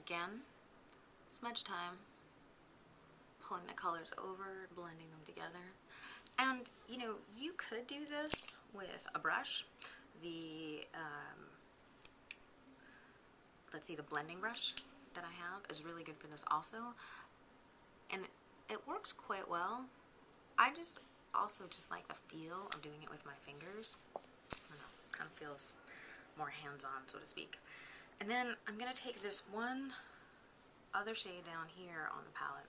again, smudge time, pulling the colors over, blending them together. And you know, you could do this with a brush. The let's see, the blending brush that I have is really good for this also, and it works quite well. I just also just like the feel of doing it with my fingers. I don't know, kind of feels more hands-on, so to speak. And then I'm gonna take this one other shade down here on the palette.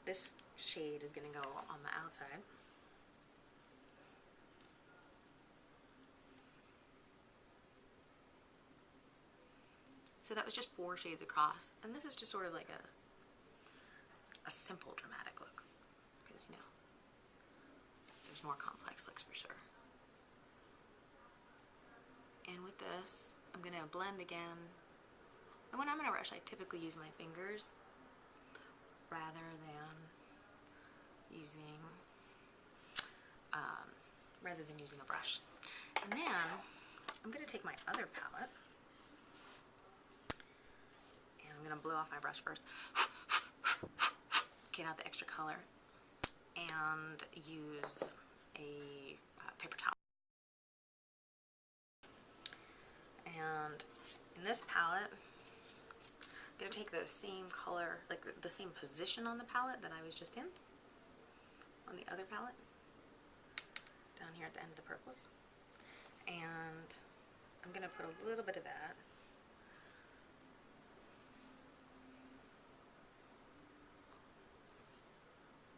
This shade is gonna go on the outside. So that was just 4 shades across, and this is just sort of like a simple dramatic look, because you know, there's more complex looks for sure. And with this, I'm gonna blend again. And when I'm in a rush, I typically use my fingers rather than using a brush. And then I'm gonna take my other palette, and I'm gonna blow off my brush first, get out the extra color, and use a paper towel. And in this palette, I'm going to take the same color, like the same position on the palette that I was just in, on the other palette, down here at the end of the purples. And I'm going to put a little bit of that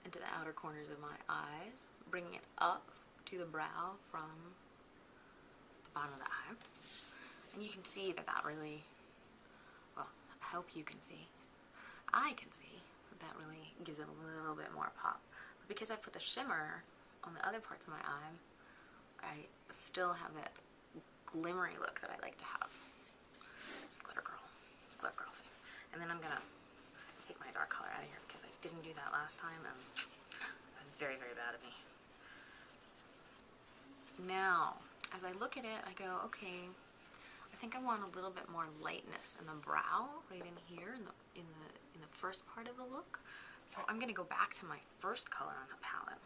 into the outer corners of my eyes, bringing it up to the brow from the bottom of the eye. And you can see that that really, well, I hope you can see, I can see that that really gives it a little bit more pop. But because I put the shimmer on the other parts of my eye, I still have that glimmery look that I like to have. It's GlitterGirl. It's GlitterGirl thing. And then I'm gonna take my dark color out of here because I didn't do that last time, and it was very, very bad of me. Now, as I look at it, I go, okay, I think I want a little bit more lightness in the brow, right in here, in the first part of the look. So I'm gonna go back to my first color on the palette,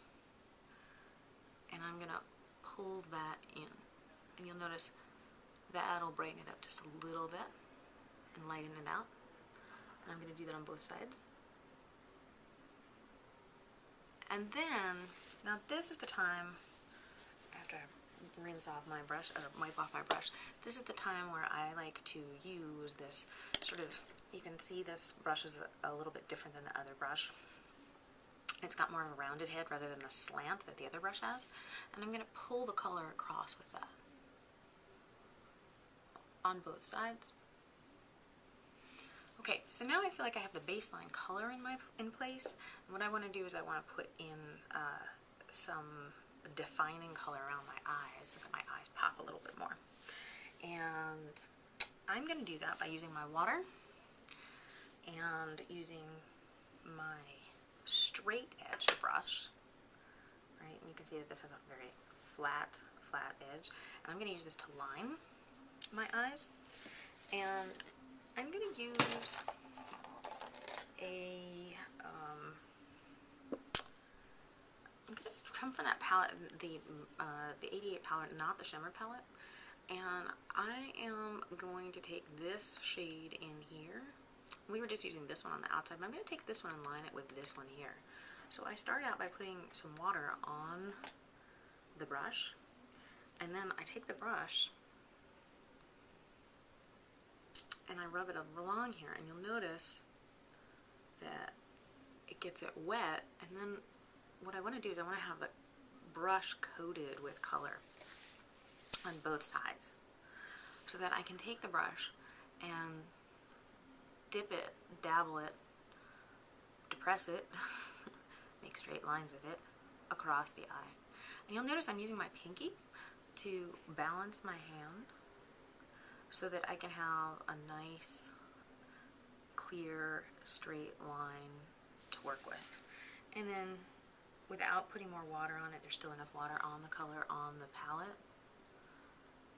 and I'm gonna pull that in. And you'll notice that'll brighten it up just a little bit and lighten it out. And I'm gonna do that on both sides. And then, now this is the time, after I rinse off my brush, or wipe off my brush, this is the time where I like to use this sort of, you can see this brush is a little bit different than the other brush. It's got more of a rounded head rather than the slant that the other brush has. And I'm going to pull the color across with that on both sides. Okay, so now I feel like I have the baseline color in place. And what I want to do is I want to put in some defining color around my eyes so that my eyes pop a little bit more. And I'm going to do that by using my water and using my straight edge brush, right? And you can see that this has a very flat edge. And I'm going to use this to line my eyes. And I'm going to use I'm going to come from that palette, the 88 palette, not the shimmer palette. And I am going to take this shade in here. We were just using this one on the outside, but I'm going to take this one and line it with this one here. So I start out by putting some water on the brush, and then I take the brush and I rub it along here, and you'll notice that it gets it wet. And then what I want to do is I want to have the brush coated with color on both sides, so that I can take the brush and dip it, dabble it, depress it, make straight lines with it across the eye. And you'll notice I'm using my pinky to balance my hand so that I can have a nice, clear, straight line to work with. And then without putting more water on it, there's still enough water on the color on the palette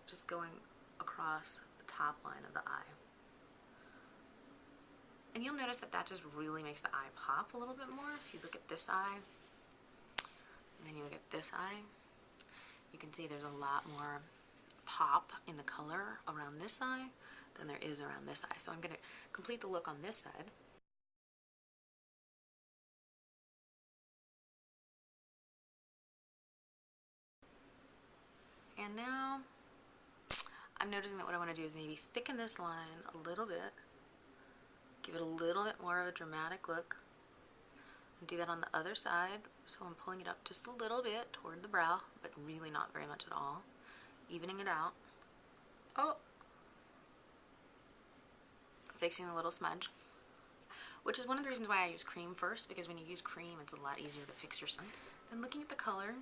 just going across the top line of the eye. And you'll notice that that just really makes the eye pop a little bit more. If you look at this eye, and then you look at this eye, you can see there's a lot more pop in the color around this eye than there is around this eye. So I'm going to complete the look on this side. And now I'm noticing that what I want to do is maybe thicken this line a little bit, give it a little bit more of a dramatic look, and do that on the other side. So I'm pulling it up just a little bit toward the brow, but really not very much at all, evening it out. Oh, fixing a little smudge, which is one of the reasons why I use cream first, because when you use cream, it's a lot easier to fix your sun. Then looking at the color,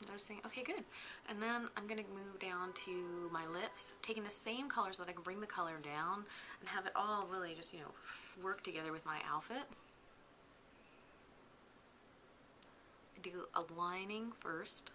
noticing, okay, good. And then I'm going to move down to my lips, taking the same color so that I can bring the color down and have it all really just, you know, work together with my outfit. I do a lining first.